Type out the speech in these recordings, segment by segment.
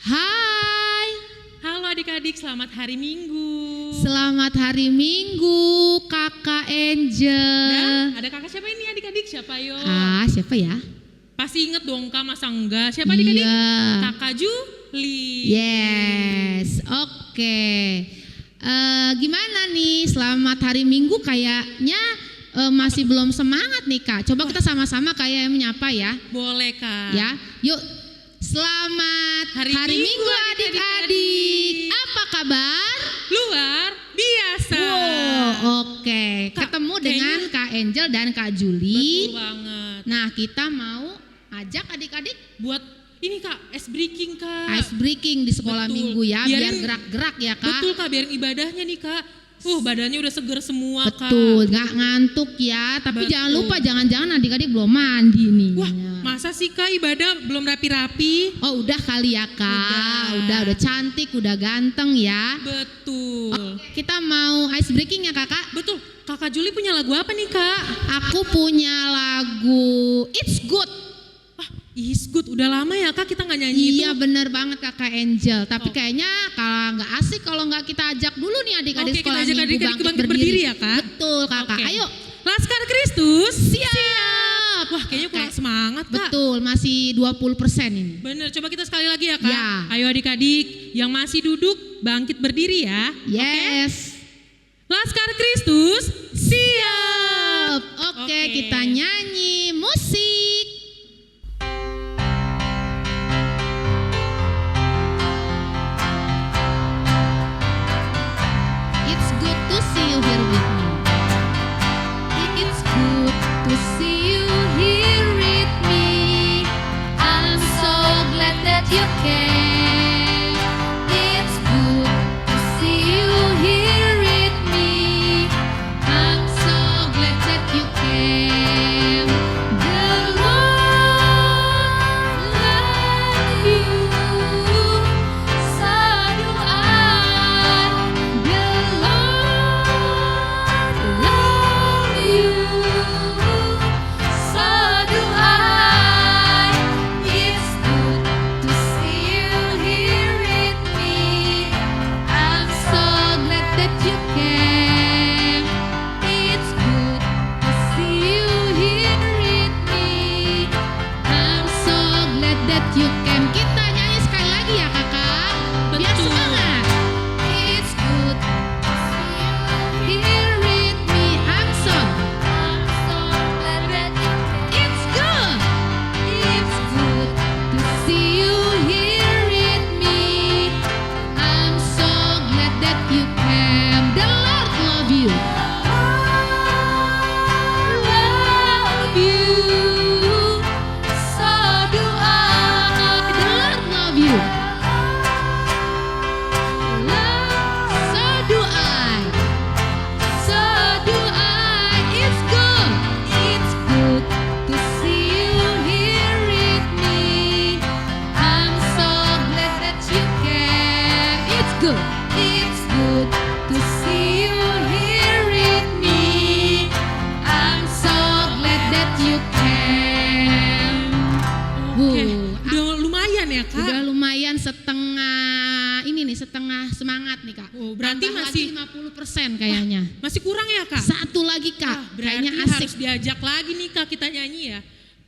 Hai. Halo adik-adik, selamat hari Minggu. Selamat hari Minggu, Kakak Angel. Dan ada kakak siapa ini adik-adik? Siapa yo? Siapa ya? Pasti inget dong Kak, masa enggak? Siapa adik-adik? Iya. Kakak Juli. Yes, oke. Gimana nih selamat hari Minggu kayaknya masih belum semangat nih Kak. Coba kita sama-sama kayak menyapa ya. Boleh Kak. Ya, yuk. Selamat hari Minggu adik-adik. Apa kabar? Luar biasa. Oke. Kak, Ketemu dengan Kak Angel dan Kak Juli. Betul banget. Nah, kita mau ajak adik-adik Buat ini Kak, ice breaking Kak. ice breaking di sekolah Betul. minggu ya, biar Biarin- gerak-gerak ya Kak. Betul Kak, biar ibadahnya nih Kak. Badannya udah seger semua Kak. Betul, nggak ngantuk ya. Tapi Betul. jangan lupa, jangan-jangan adik-adik belum mandi nih. Wah, masa sih Kak ibadah belum rapi-rapi? Oh udah kali ya Kak, udah cantik, udah ganteng ya. Betul. Kita mau ice breaking ya Kakak. Betul. Kakak Juli punya lagu apa nih Kak? Aku punya lagu It's Good. Is good, udah lama ya Kak kita nggak nyanyi Iya itu. bener banget Kakak Angel. Tapi kayaknya kalau nggak asik kalau nggak kita ajak dulu nih adik-adik Oke, sekolah kita ajak minggu adik-adik bangkit berdiri ya, Kak? Betul Kakak. Oke. Ayo. Laskar Kristus. Siap. Wah kayaknya kurang semangat Kak. Betul, masih 20% ini. Bener, coba kita sekali lagi ya Kak. Ya. Ayo adik-adik yang masih duduk bangkit berdiri ya. Yes. Laskar Kristus. Siap. Oke, kita nyanyi musik. It's good to see you here with me. It's good to see you here with me. I'm so glad that you came. It's good to see you here with me. I'm so glad that you came. The Lord love you. So do I. The Lord love you. So do I. It's good to see you here with me. I'm so glad that you came. It's good to see you here with me. I'm so glad that you came. Kita nyanyi sekali lagi ya kakak. Biar Betul. semangat. It's good to see you here with me. I'm so glad that you came. It's good. It's good to see you here with me. I'm so glad that you came. The Lord love you. Love you. So do I. The Lord love you. So do I. So do I. It's good. It's good to see you here with me. I'm so glad that you came. It's good. It's good to see you here with me. I'm so glad that you came. Oke, udah lumayan ya Kak. Udah lumayan setengah semangat nih Kak. Berarti Tambah masih lagi 50% kayaknya. masih kurang ya Kak. Satu lagi Kak, Berarti kayaknya asik. harus diajak lagi nih Kak kita nyanyi ya.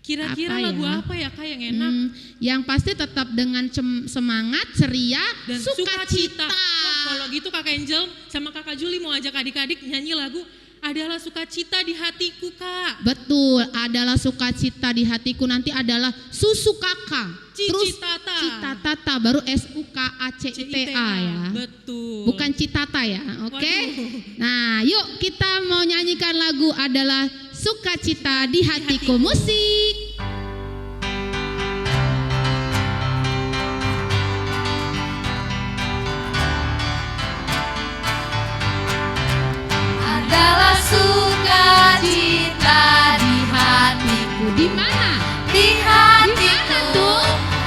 Kira-kira Apa lagu ya? apa ya Kak yang enak? Yang pasti tetap dengan semangat, ceria, Dan sukacita. Wah, kalau gitu Kak Angel sama Kakak Juli mau ajak adik-adik nyanyi lagu Adalah Sukacita di Hatiku Kak. Betul, adalah sukacita di hatiku, nanti adalah susu kakak. Terus Citata. Citatata, baru SUKACITA ya. Betul. Bukan citata ya, oke? Waduh. Nah, yuk kita mau nyanyikan lagu adalah sukacita di hatiku. Musik. Adalah sukacita di hatiku. Di mana? Di Di mana hatiku, tuh?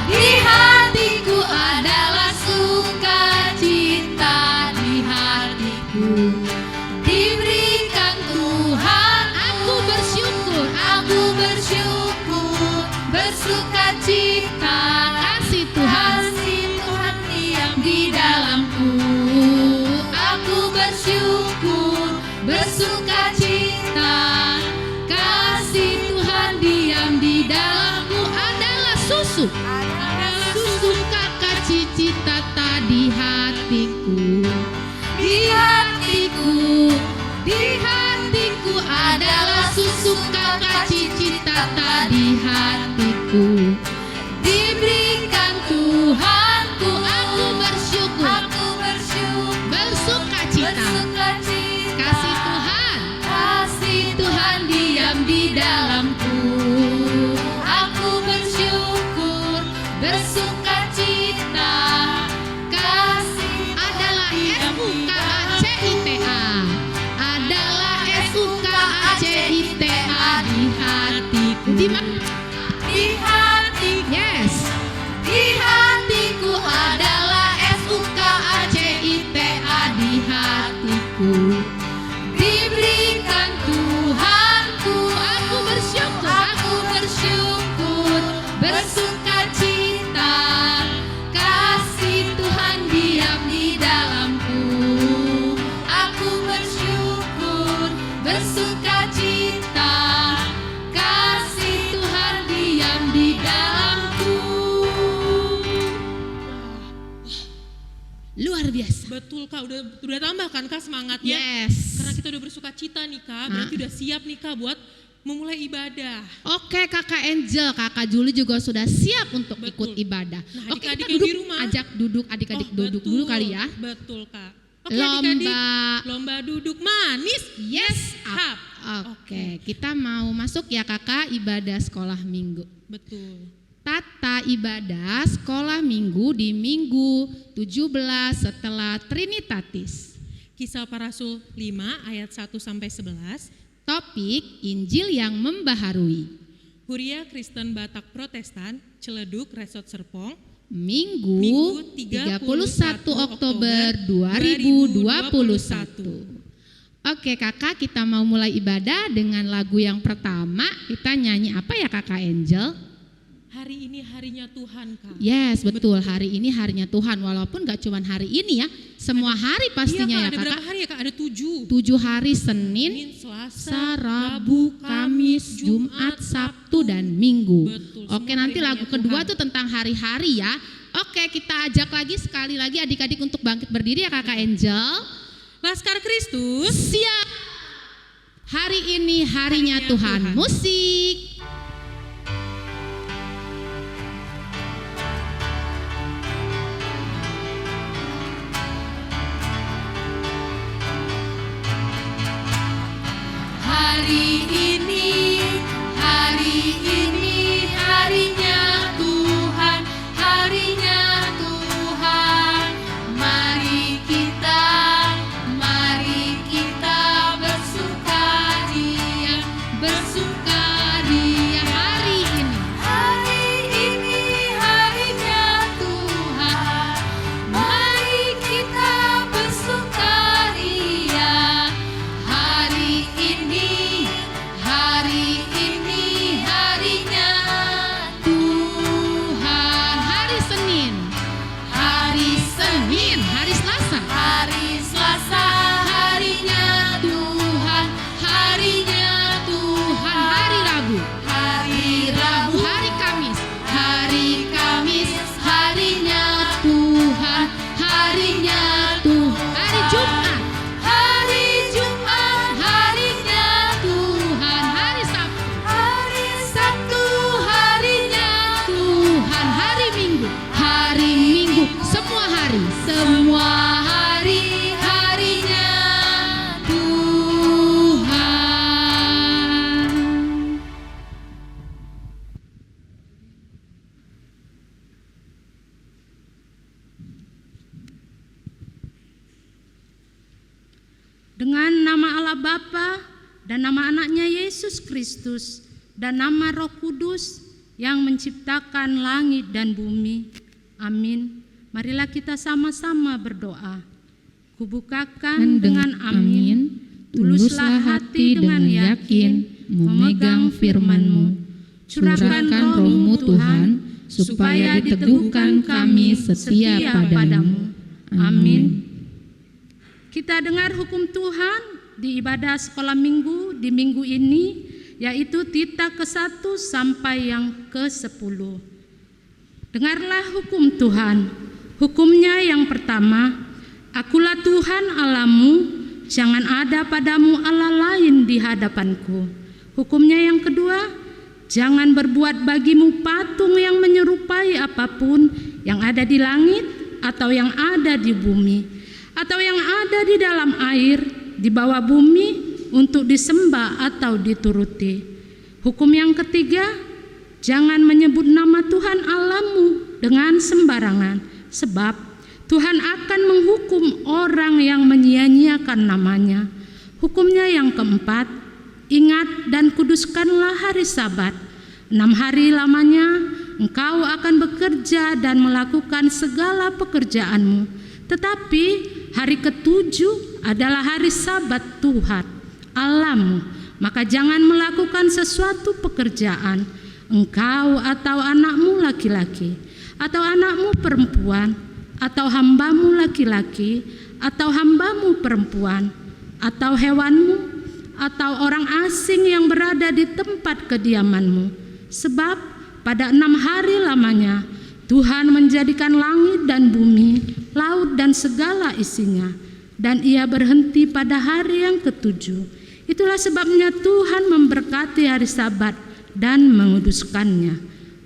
di hatiku Adalah sukacita di hatiku. diberikan Tuhan. Aku bersyukur, Aku bersyukur, bersukacita. kasih Tuhan. Kasih Tuhan adalah suka cita di hatiku. Di hatiku, di hatiku adalah suka cita di hatiku. Diberikan Tuhanku, aku bersyukur, bersuka cita. Kasih Tuhan diam di dalamku. Aku bersyukur, bersuka cita. Kasih adalah SUKACITA, adalah SUKACITA di hatiku. Di hati, yes. Di hatiku adalah SUKACITA di hatiku. Diberikan Tuhanku, aku bersyukur, bersuka cita. Kasih Tuhan diam di dalamku. Aku bersyukur, bersuka cita. Kasih Tuhan diam di dalamku. Luar biasa. Betul Kak, udah tambah kan Kak semangatnya? Yes. Karena kita udah bersuka cita nih Kak, berarti udah siap nih Kak buat memulai ibadah. Oke Kakak Angel, Kakak Juli juga sudah siap untuk Betul. ikut ibadah. Nah, Oke, adik-adik kita yang duduk, di rumah. ajak duduk adik-adik duduk betul, dulu kali ya. Betul Kak. Oke Lomba. adik-adik, lomba duduk manis. Yes Up. Oke, kita mau masuk ya Kakak ibadah sekolah minggu. Betul. Tata ibadah sekolah minggu di minggu 17 setelah Trinitatis. Kisah Para Rasul 5 ayat 1 sampai 11. Topik Injil yang membaharui. Huria Kristen Batak Protestan, Ciledug, Resort Serpong. Minggu 31 Oktober 2021. Oke Kakak, kita mau mulai ibadah dengan lagu yang pertama. Kita nyanyi apa ya Kakak Angel? Hari ini harinya Tuhan Kak. Yes, betul. Hari ini harinya Tuhan. Walaupun gak cuma hari ini ya, semua hari pastinya iya, Kak, ya ada Kakak. berapa hari ya Kak? Ada 7. 7 hari, Senin, Selasa, Rabu, Kamis, Jumat, Sabtu, dan Minggu. Betul, Oke, semua nanti hari lagu harinya kedua Tuhan. tuh tentang hari-hari ya. Oke, kita ajak lagi sekali lagi adik-adik untuk bangkit berdiri ya Kakak Angel. Laskar Kristus. Siap. Hari ini harinya Tuhan. Musik. Hari ini harinya Tuhan, harinya Tuhan. Mari kita bersukaria, bersukaria. Hari ini harinya Tuhan. Mari kita bersukaria. Hari ini harinya Tuhan. Hari Senin, hari Selasa, harinya Tuhan, hari Rabu, hari Kamis, harinya Tuhan, hari Jumat, harinya Tuhan, hari Sabtu, harinya Tuhan, hari Minggu, semua hari, harinya Tuhan. Dengan nama Allah Bapa dan nama anaknya Yesus Kristus dan nama Roh Kudus yang menciptakan langit dan bumi. Amin. Marilah kita sama-sama berdoa. Kubukakan dengan amin. Tuluslah hati dengan yakin memegang firman-Mu. Curahkan roh-Mu Tuhan supaya diteguhkan kami setia padamu. Amin. Kita dengar hukum Tuhan di ibadah sekolah minggu di minggu ini, yaitu Tita ke-1 sampai yang ke-10. Dengarlah hukum Tuhan. Hukumnya yang pertama, akulah Tuhan Allahmu, jangan ada padamu Allah lain di hadapanku. Hukumnya yang kedua, jangan berbuat bagimu patung yang menyerupai apapun yang ada di langit atau yang ada di bumi atau yang ada di dalam air di bawah bumi untuk disembah atau dituruti. Hukum yang ketiga, jangan menyebut nama Tuhan Allahmu dengan sembarangan, sebab Tuhan akan menghukum orang yang menyia-nyiakan namanya. Hukumnya yang keempat, ingat dan kuduskanlah hari Sabat. 6 hari lamanya engkau akan bekerja dan melakukan segala pekerjaanmu. Tetapi hari ketujuh adalah hari Sabat Tuhan Allahmu. Maka jangan melakukan sesuatu pekerjaan, engkau atau anakmu laki-laki, atau anakmu perempuan, atau hambamu laki-laki, atau hambamu perempuan, atau hewanmu, atau orang asing yang berada di tempat kediamanmu. Sebab pada 6 hari lamanya Tuhan menjadikan langit dan bumi, laut dan segala isinya, dan Ia berhenti pada hari yang ketujuh. Itulah sebabnya Tuhan memberkati hari Sabat dan menguduskannya.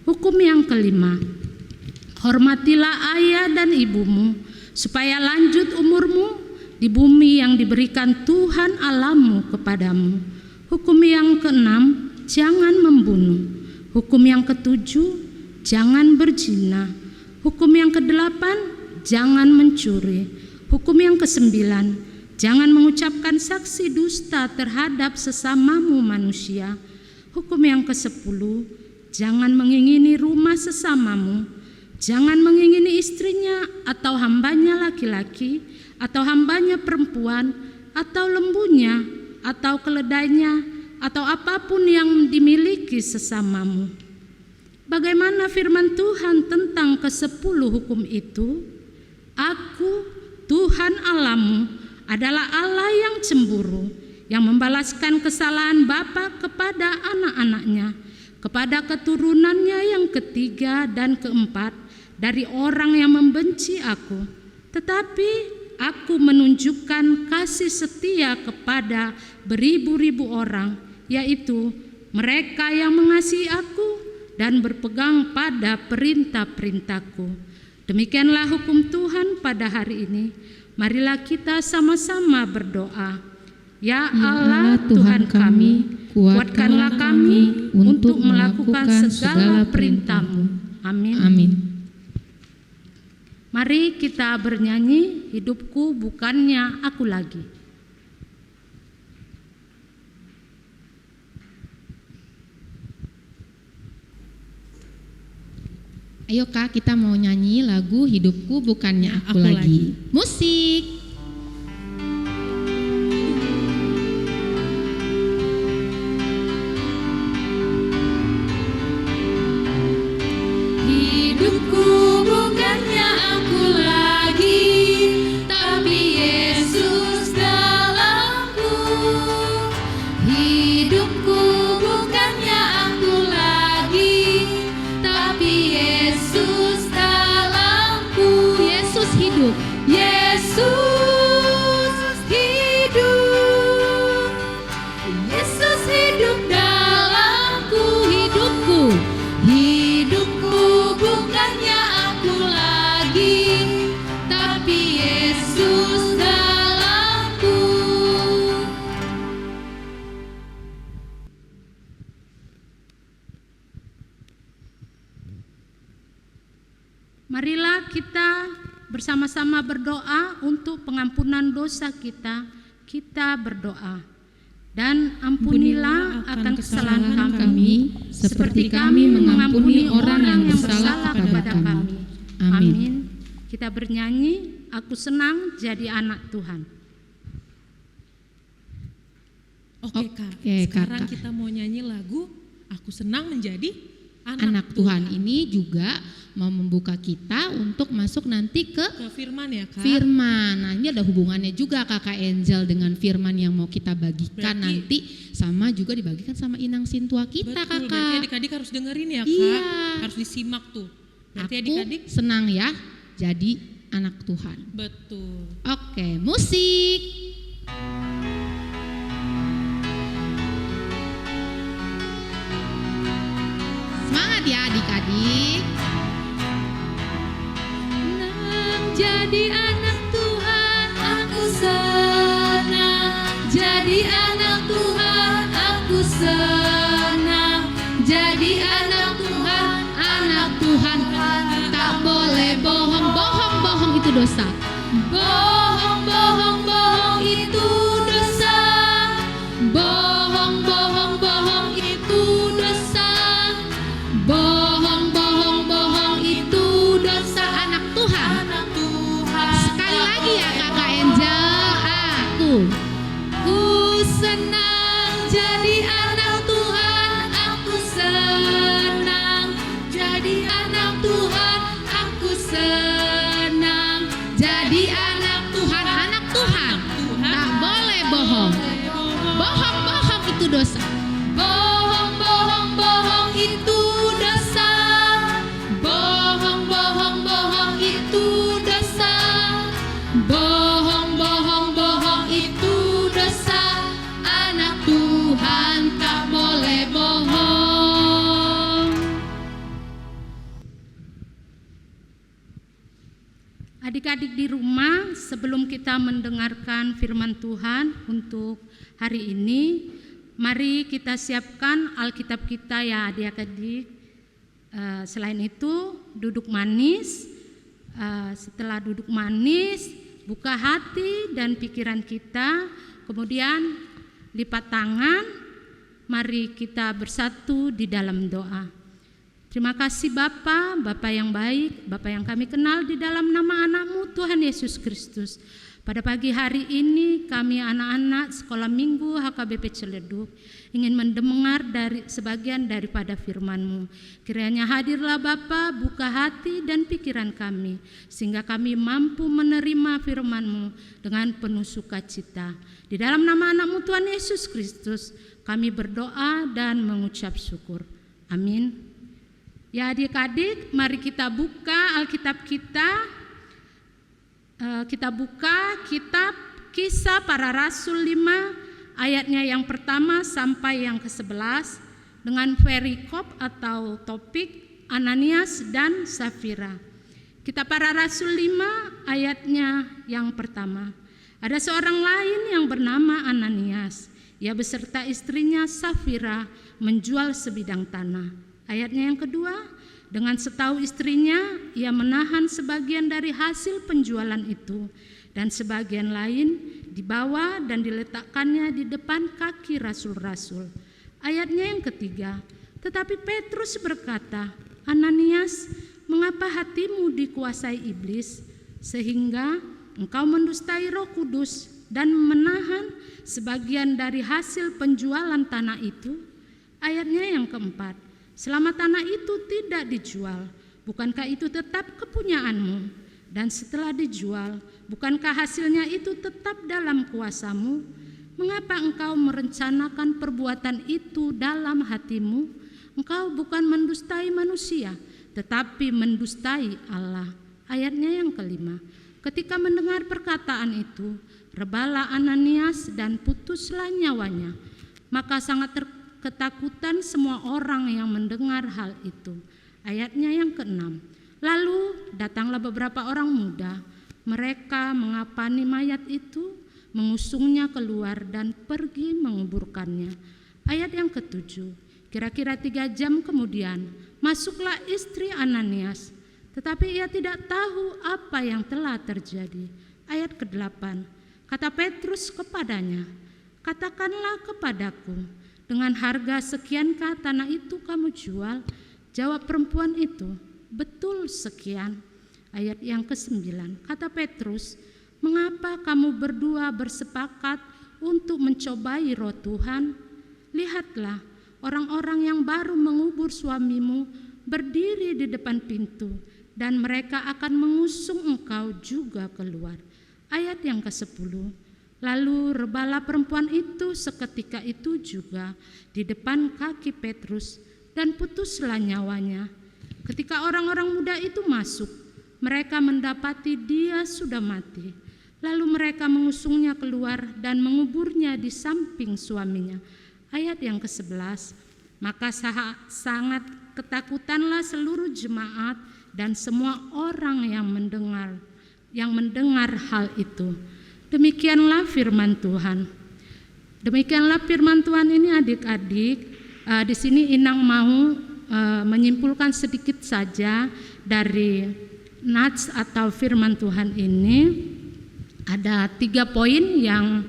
Hukum yang kelima, hormatilah ayah dan ibumu, supaya lanjut umurmu di bumi yang diberikan Tuhan Allahmu kepadamu. Hukum yang keenam, jangan membunuh. Hukum yang ketujuh, jangan berzina. Hukum yang kedelapan, jangan mencuri. Hukum yang kesembilan, jangan mengucapkan saksi dusta terhadap sesamamu manusia. Hukum yang ke-10, jangan mengingini rumah sesamamu. Jangan mengingini istrinya atau hambanya laki-laki, atau hambanya perempuan, atau lembunya, atau keledainya, atau apapun yang dimiliki sesamamu. Bagaimana firman Tuhan tentang ke-10 hukum itu? Aku, Tuhan Allahmu, adalah Allah yang cemburu, yang membalaskan kesalahan bapa kepada anak-anaknya, kepada keturunannya yang ketiga dan keempat dari orang yang membenci aku. Tetapi aku menunjukkan kasih setia kepada beribu-ribu orang, yaitu mereka yang mengasihi aku dan berpegang pada perintah-perintahku. Demikianlah hukum Tuhan pada hari ini. Marilah kita sama-sama berdoa. Ya Allah Tuhan kami, kuatkanlah kami untuk melakukan segala perintah-Mu. Amin. Amin. Mari kita bernyanyi, hidupku bukannya aku lagi. Ayo Kak, kita mau nyanyi lagu Hidupku Bukannya Aku Lagi. Musik. Hidupku bukannya aku lagi, tapi Yesus dalamku. Hidupku bukannya aku lagi, tapi Yesus dalamku. Yesus hidup. Yesus hidup. Yesus hidup dalamku. Hidupku. Hidupku bukannya aku lagi, tapi Yesus dalamku. Marilah kita bersama-sama berdoa untuk pengampunan dosa kita. Kita berdoa. Dan ampunilah akan kesalahan kami, seperti kami mengampuni orang yang bersalah kepada kami. Amin. Kita bernyanyi, aku senang jadi anak Tuhan. Oke Kak, Oke, sekarang Kakak. kita mau nyanyi lagu Aku Senang Menjadi Anak Tuhan ini juga mau membuka kita untuk masuk nanti ke firman ya Kak. firman. Nah, ini ada hubungannya juga Kakak Angel dengan firman yang mau kita bagikan Berarti- nanti, sama juga dibagikan sama inang sintua kita Betul, berarti Kakak. adik-adik harus dengerin ya Kak. Iya. Harus disimak tuh. Berarti Aku adik-adik senang ya jadi anak Tuhan. betul. Oke, musik. Semangat ya adik-adik. Jadi anak Tuhan aku senang. Jadi anak Tuhan aku senang. Jadi anak Tuhan, Anak Tuhan tak boleh bohong. Bohong itu dosa. bohong, bohong, bohong itu dosa. Bohong itu dosa. Bohong itu dosa. Anak Tuhan. Anak Tuhan. Sekali lagi ya Kakak Angel. Ku senang jadi anak Tuhan, aku senang. Jadi anak Tuhan, aku senang. Jadi anak Tuhan. Anak Tuhan tak boleh bohong. Bohong itu dosa. Bohong, bohong, bohong itu dosa. Bohong, bohong, bohong itu dosa. Bohong itu dosa. Anak Tuhan tak boleh bohong. Adik-adik di rumah, sebelum kita mendengarkan firman Tuhan untuk hari ini, mari kita siapkan Alkitab kita ya adik-adik. Selain itu, duduk manis. Setelah duduk manis, buka hati dan pikiran kita, kemudian lipat tangan. Mari kita bersatu di dalam doa. Terima kasih Bapa yang baik, Bapa yang kami kenal di dalam nama anak-Mu Tuhan Yesus Kristus. Pada pagi hari ini kami anak-anak sekolah minggu HKBP Ciledug ingin mendengar dari sebagian daripada firman-Mu. Kiranya hadirlah Bapa, buka hati dan pikiran kami sehingga kami mampu menerima firman-Mu dengan penuh sukacita. Di dalam nama anak-Mu Tuhan Yesus Kristus kami berdoa dan mengucap syukur. Amin. Ya adik-adik, mari kita buka Alkitab kita. Kita buka kitab Kisah Para Rasul 5 ayatnya yang pertama sampai yang ke-11 dengan perikop atau topik Ananias dan Safira. Kitab Para Rasul 5 ayatnya yang pertama. Ada seorang lain yang bernama Ananias. Ia beserta istrinya Safira menjual sebidang tanah. Ayatnya yang kedua, dengan setahu istrinya, ia menahan sebagian dari hasil penjualan itu dan sebagian lain dibawa dan diletakkannya di depan kaki rasul-rasul. Ayatnya yang ketiga, tetapi Petrus berkata, Ananias, mengapa hatimu dikuasai iblis sehingga engkau mendustai Roh Kudus dan menahan sebagian dari hasil penjualan tanah itu? Ayatnya yang keempat, selama tanah itu tidak dijual, bukankah itu tetap kepunyaanmu? Dan setelah dijual, bukankah hasilnya itu tetap dalam kuasamu? Mengapa engkau merencanakan perbuatan itu dalam hatimu? Engkau bukan mendustai manusia, tetapi mendustai Allah. Ayatnya yang kelima, ketika mendengar perkataan itu, rebalah Ananias dan putuslah nyawanya. Maka sangat ketakutan semua orang yang mendengar hal itu. Ayatnya yang keenam, lalu datanglah beberapa orang muda. Mereka mengapani mayat itu, mengusungnya keluar dan pergi menguburkannya. Ayat yang ketujuh, kira-kira 3 jam kemudian masuklah istri Ananias, tetapi ia tidak tahu apa yang telah terjadi. Ayat ke-8, kata Petrus kepadanya, katakanlah kepadaku, dengan harga sekiankah tanah itu kamu jual? Jawab perempuan itu, betul sekian. Ayat yang ke-9, kata Petrus, mengapa kamu berdua bersepakat untuk mencobai Roh Tuhan? Lihatlah, orang-orang yang baru mengubur suamimu berdiri di depan pintu, dan mereka akan mengusung engkau juga keluar. Ayat yang ke-10, lalu rebalah perempuan itu seketika itu juga di depan kaki Petrus dan putuslah nyawanya. Ketika orang-orang muda itu masuk, mereka mendapati dia sudah mati. Lalu mereka mengusungnya keluar dan menguburnya di samping suaminya. Ayat yang ke-11, maka sangat ketakutanlah seluruh jemaat dan semua orang yang mendengar hal itu. Demikianlah firman Tuhan. Demikianlah firman Tuhan ini adik-adik. Di sini Inang mau menyimpulkan sedikit saja dari nats atau firman Tuhan ini. Ada 3 poin yang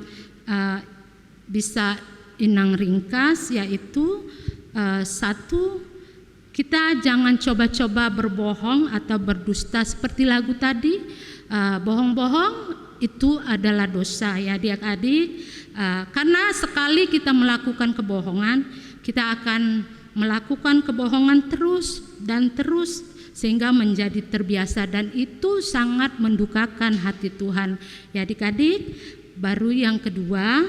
bisa Inang ringkas, yaitu 1, kita jangan coba-coba berbohong atau berdusta seperti lagu tadi. Bohong-bohong itu adalah dosa ya adik-adik. Karena sekali kita melakukan kebohongan, kita akan melakukan kebohongan terus dan terus sehingga menjadi terbiasa, dan itu sangat mendukakan hati Tuhan ya adik-adik. Baru yang kedua,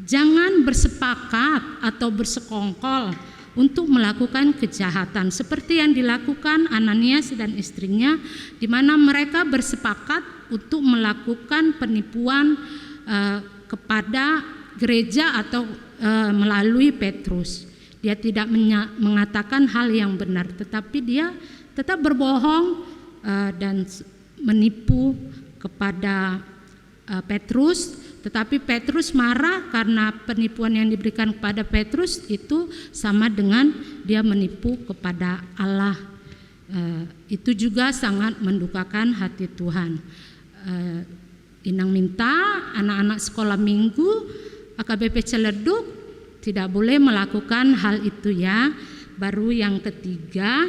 jangan bersepakat atau bersekongkol untuk melakukan kejahatan seperti yang dilakukan Ananias dan istrinya, di mana mereka bersepakat untuk melakukan penipuan kepada gereja atau melalui Petrus. Dia tidak mengatakan hal yang benar, tetapi dia tetap berbohong dan menipu kepada Petrus. Tetapi Petrus marah karena penipuan yang diberikan kepada Petrus itu sama dengan dia menipu kepada Allah. Itu juga sangat mendukakan hati Tuhan. Inang minta anak-anak sekolah minggu AKBP Ciledug tidak boleh melakukan hal itu ya. Baru yang ketiga,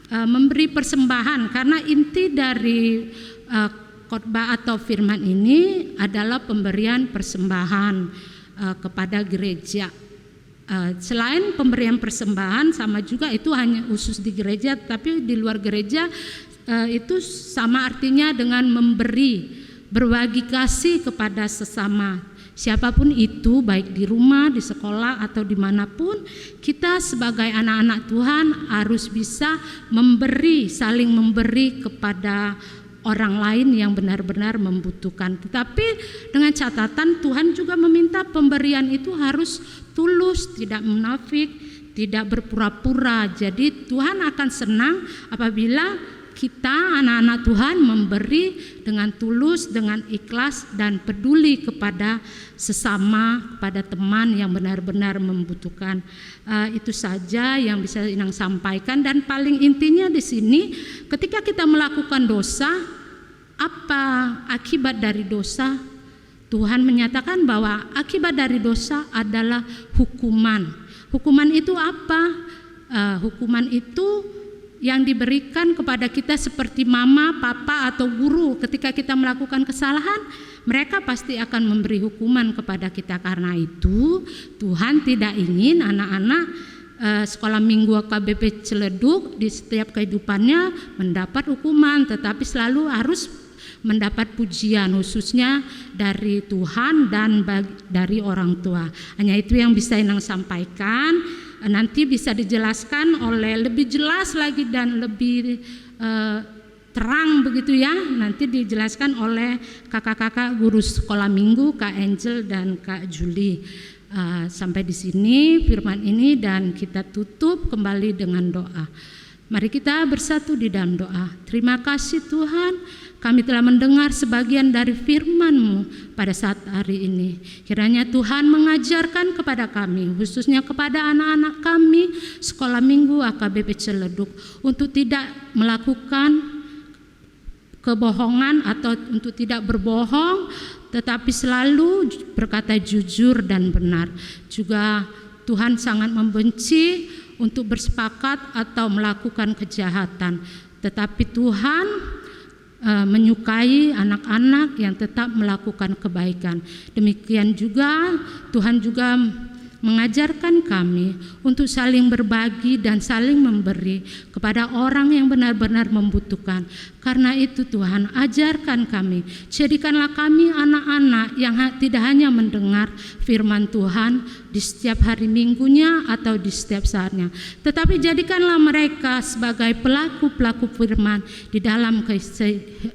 memberi persembahan, karena inti dari khotbah atau firman ini adalah pemberian persembahan kepada gereja. Selain pemberian persembahan, sama juga itu hanya khusus di gereja, tapi di luar gereja itu sama artinya dengan memberi, berbagi kasih kepada sesama. Siapapun itu, baik di rumah, di sekolah, atau dimanapun, kita sebagai anak-anak Tuhan harus bisa memberi, saling memberi kepada orang lain yang benar-benar membutuhkan. Tetapi dengan catatan Tuhan juga meminta pemberian itu harus tulus, tidak munafik, tidak berpura-pura. Jadi Tuhan akan senang apabila kita anak-anak Tuhan memberi dengan tulus, dengan ikhlas dan peduli kepada sesama, kepada teman yang benar-benar membutuhkan. Itu saja yang bisa Inang sampaikan, dan paling intinya di sini ketika kita melakukan dosa, apa akibat dari dosa? Tuhan menyatakan bahwa akibat dari dosa adalah hukuman. Hukuman itu apa? Hukuman itu yang diberikan kepada kita seperti mama, papa, atau guru. Ketika kita melakukan kesalahan, mereka pasti akan memberi hukuman kepada kita. Karena itu Tuhan tidak ingin anak-anak sekolah minggu AKBP Ciledug di setiap kehidupannya mendapat hukuman, tetapi selalu harus mendapat pujian, khususnya dari Tuhan dan dari orang tua. Hanya itu yang bisa Inang sampaikan. Nanti bisa dijelaskan oleh lebih jelas lagi dan lebih terang begitu ya. Nanti dijelaskan oleh kakak-kakak guru sekolah minggu, Kak Angel dan Kak Julie. Sampai di sini firman ini, dan kita tutup kembali dengan doa. Mari kita bersatu di dalam doa. Terima kasih Tuhan, kami telah mendengar sebagian dari firman-Mu pada saat hari ini. Kiranya Tuhan mengajarkan kepada kami, khususnya kepada anak-anak kami sekolah minggu AKBP Ciledug, untuk tidak melakukan kebohongan atau untuk tidak berbohong, tetapi selalu berkata jujur dan benar. Juga Tuhan sangat membenci untuk bersepakat atau melakukan kejahatan, tetapi Tuhan menyukai anak-anak yang tetap melakukan kebaikan. Demikian juga Tuhan juga mengajarkan kami untuk saling berbagi dan saling memberi kepada orang yang benar-benar membutuhkan. Karena itu Tuhan, ajarkan kami, jadikanlah kami anak-anak yang tidak hanya mendengar firman Tuhan di setiap hari minggunya atau di setiap saatnya, tetapi jadikanlah mereka sebagai pelaku-pelaku firman di dalam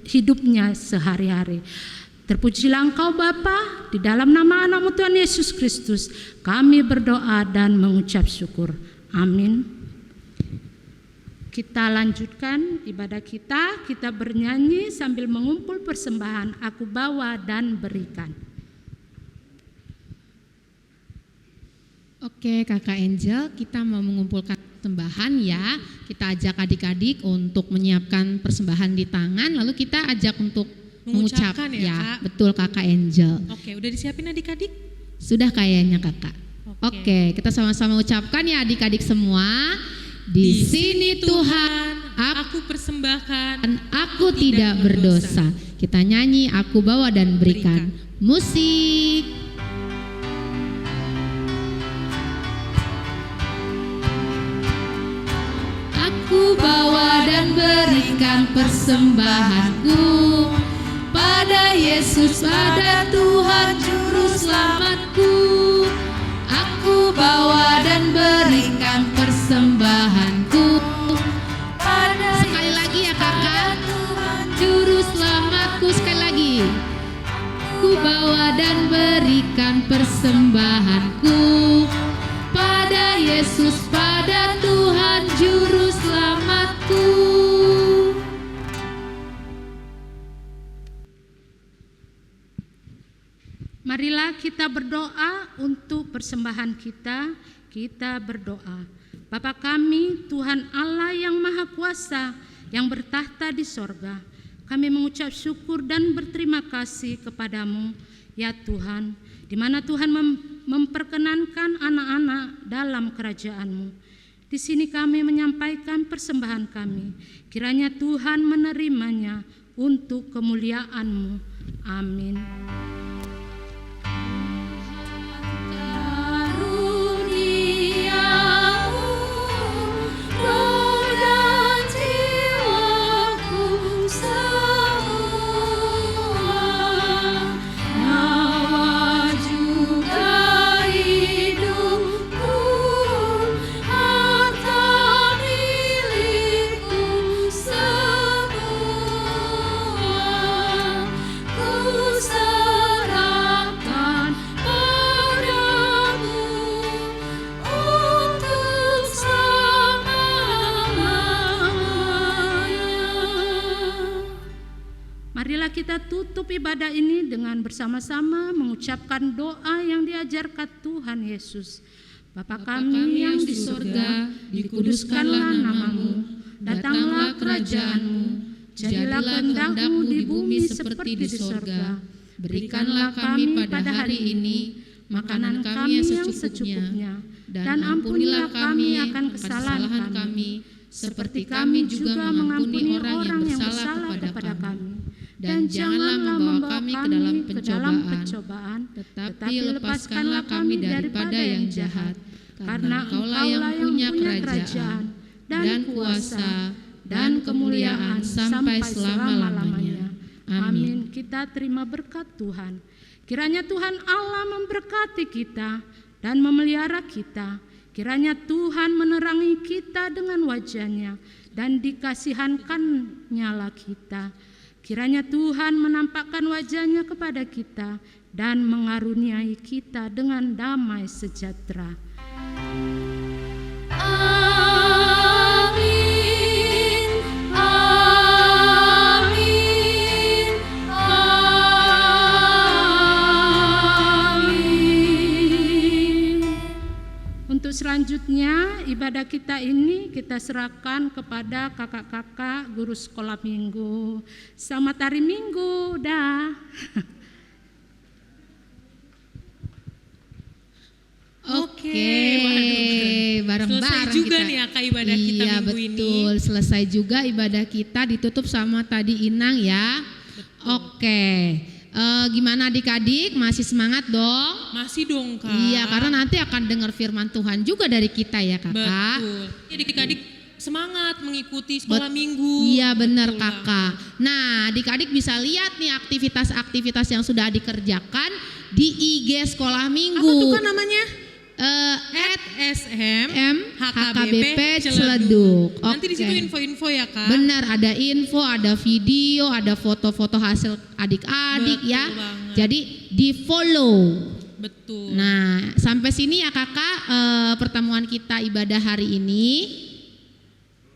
hidupnya sehari-hari. Terpujilah Engkau Bapa, di dalam nama anak-Mu Tuhan Yesus Kristus kami berdoa dan mengucap syukur. Amin. Kita lanjutkan ibadah kita bernyanyi sambil mengumpul persembahan Aku Bawa dan Berikan. Oke Kakak Angel, kita mau mengumpulkan persembahan ya. Kita ajak adik-adik untuk menyiapkan persembahan di tangan, lalu kita ajak untuk mengucap ya. Kak. Betul Kakak Angel. Oke, udah disiapin adik-adik? Sudah kayaknya Kakak. Oke, kita sama-sama ucapkan ya adik-adik semua. Di sini Tuhan, aku persembahkan, aku tidak berdosa. Kita nyanyi Aku Bawa dan Berikan. Musik. Aku bawa dan berikan persembahanku pada Yesus, pada Tuhan Juru Selamatku. Aku bawa dan berikan persembahanku pada Sekali lagi ya Kakak, Tuhan Juru Selamatku. Sekali lagi. Aku bawa dan berikan persembahanku pada Yesus, pada Tuhan Juru Selamatku. Marilah kita berdoa untuk persembahan kita. Kita berdoa. Bapa kami, Tuhan Allah yang Maha Kuasa, yang bertahta di sorga, kami mengucap syukur dan berterima kasih kepadamu, ya Tuhan, di mana Tuhan memperkenankan anak-anak dalam kerajaan-Mu. Di sini kami menyampaikan persembahan kami. Kiranya Tuhan menerimanya untuk kemuliaan-Mu. Amin. Marilah kita tutup ibadah ini dengan bersama-sama mengucapkan doa yang diajarkan Tuhan Yesus. Bapa kami yang di surga, dikuduskanlah nama-Mu, datanglah kerajaan-Mu, jadilah kehendak-Mu di bumi seperti di surga. Berikanlah kami pada hari ini makanan kami yang secukupnya, dan ampunilah kami akan kesalahan kami, seperti kami juga mengampuni orang yang bersalah kepada kami. Dan janganlah membawa kami ke dalam pencobaan, tetapi lepaskanlah kami daripada yang jahat. Karena Engkaulah yang punya kerajaan, dan kuasa, dan kemuliaan sampai selama-lamanya. Amin. Kita terima berkat Tuhan. Kiranya Tuhan Allah memberkati kita dan memelihara kita. Kiranya Tuhan menerangi kita dengan wajah-Nya dan dikasihankan-Nya kita. Kiranya Tuhan menampakkan wajah-Nya kepada kita dan mengaruniai kita dengan damai sejahtera. Amin, amin, amin. Untuk selanjutnya ibadah kita ini kita serahkan kepada kakak-kakak guru sekolah minggu. Selamat hari Minggu, dah. Oke, bareng-bareng selesai juga kita. nih ya Kak ibadah kita Iya, minggu ini. betul, selesai juga ibadah kita, ditutup sama tadi Inang ya. Oke, Gimana adik-adik, masih semangat dong? Masih dong Kak. Iya, karena nanti akan dengar firman Tuhan juga dari kita ya kakak. Betul. Jadi adik-adik semangat mengikuti sekolah minggu. Iya benar Betul kakak. Nah adik-adik bisa lihat nih aktivitas-aktivitas yang sudah dikerjakan di IG sekolah minggu. Apa tuh kan namanya? @SM HKBP Ciledug. Nanti di situ Oke. info-info ya Kak. Benar, ada info, ada video, ada foto-foto hasil adik-adik Betul ya. banget. Jadi di follow. Betul. Nah sampai sini ya kakak pertemuan kita ibadah hari ini.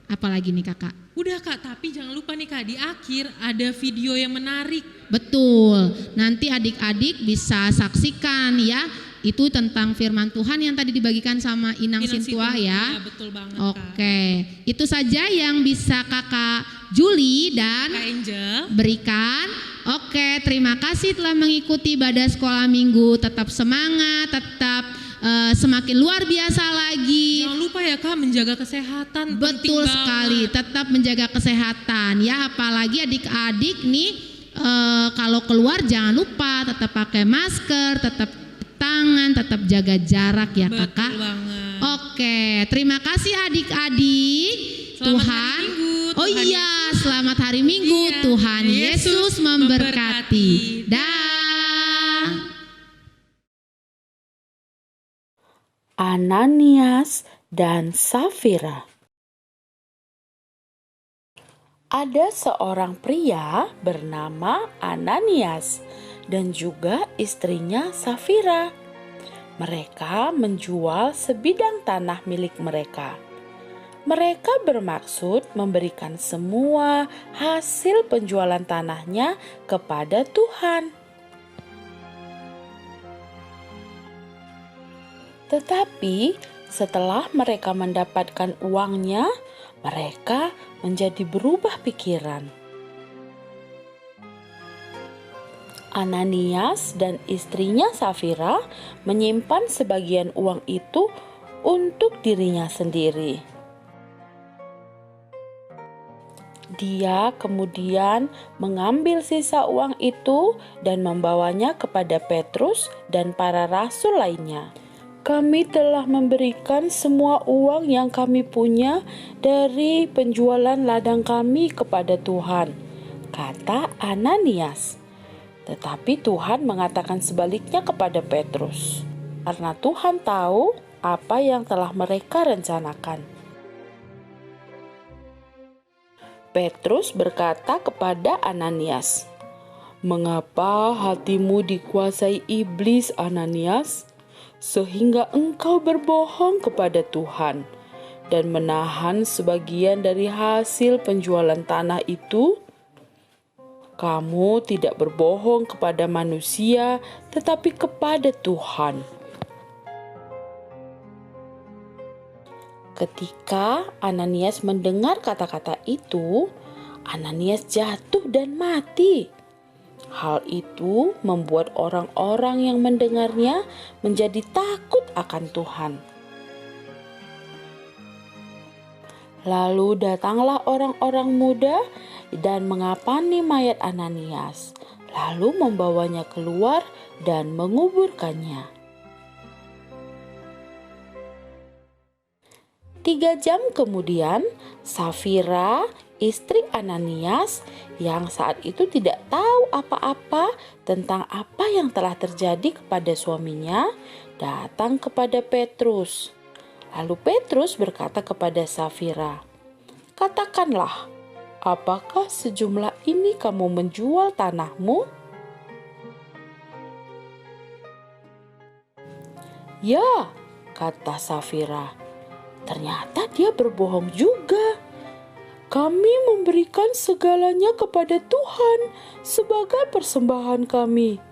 Apalagi nih kakak? Udah Kak, tapi jangan lupa nih Kak, di akhir ada video yang menarik. Betul, nanti adik-adik bisa saksikan ya. Itu tentang firman Tuhan yang tadi dibagikan sama Inang Sintua ya. Iya, betul banget Kak. Oke, itu saja yang bisa kakak Juli dan Kak Angel. berikan. Oke, terima kasih telah mengikuti ibadah sekolah minggu. Tetap semangat, tetap semakin luar biasa lagi. Jangan lupa ya Kak, menjaga kesehatan. penting Betul banget. sekali, tetap menjaga kesehatan ya. Apalagi adik-adik nih kalau keluar jangan lupa tetap pakai masker, tetap tangan, tetap jaga jarak ya Betul kakak. banget. Oke, terima kasih adik-adik. Selamat Tuhan, hari Minggu, oh Tuhan iya, selamat hari Minggu. Iya, Tuhan Yesus Yesus memberkati. memberkati. Dah. Ananias dan Safira. Ada seorang pria bernama Ananias dan juga istrinya Safira. Mereka menjual sebidang tanah milik mereka. Mereka bermaksud memberikan semua hasil penjualan tanahnya kepada Tuhan. Tetapi setelah mereka mendapatkan uangnya, mereka menjadi berubah pikiran. Ananias dan istrinya Safira menyimpan sebagian uang itu untuk dirinya sendiri. Dia kemudian mengambil sisa uang itu dan membawanya kepada Petrus dan para rasul lainnya. Kami telah memberikan semua uang yang kami punya dari penjualan ladang kami kepada Tuhan, kata Ananias. Tetapi Tuhan mengatakan sebaliknya kepada Petrus, karena Tuhan tahu apa yang telah mereka rencanakan. Petrus berkata kepada Ananias, "Mengapa hatimu dikuasai iblis, Ananias? Sehingga engkau berbohong kepada Tuhan dan menahan sebagian dari hasil penjualan tanah itu? Kamu tidak berbohong kepada manusia, tetapi kepada Tuhan." Ketika Ananias mendengar kata-kata itu, Ananias jatuh dan mati. Hal itu membuat orang-orang yang mendengarnya menjadi takut akan Tuhan. Lalu datanglah orang-orang muda dan mengapani mayat Ananias, lalu membawanya keluar dan menguburkannya. 3 jam kemudian, Safira, istri Ananias, yang saat itu tidak tahu apa-apa tentang apa yang telah terjadi kepada suaminya, datang kepada Petrus. Lalu Petrus berkata kepada Safira, "Katakanlah, apakah sejumlah ini kamu menjual tanahmu?" "Ya," kata Safira. Ternyata dia berbohong juga. "Kami memberikan segalanya kepada Tuhan sebagai persembahan kami,"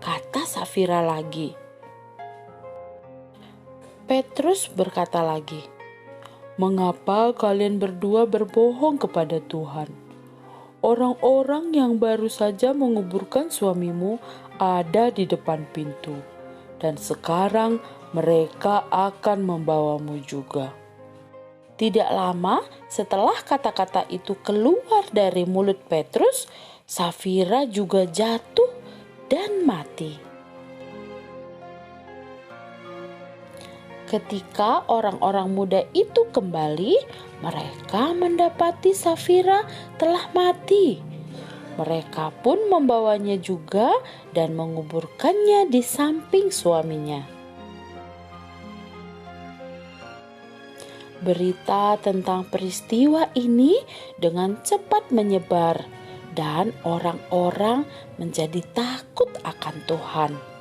kata Safira lagi. Petrus berkata lagi, "Mengapa kalian berdua berbohong kepada Tuhan? Orang-orang yang baru saja menguburkan suamimu ada di depan pintu, dan sekarang mereka akan membawamu juga." Tidak lama setelah kata-kata itu keluar dari mulut Petrus, Safira juga jatuh dan mati. Ketika orang-orang muda itu kembali, mereka mendapati Safira telah mati. Mereka pun membawanya juga dan menguburkannya di samping suaminya. Berita tentang peristiwa ini dengan cepat menyebar, dan orang-orang menjadi takut akan Tuhan.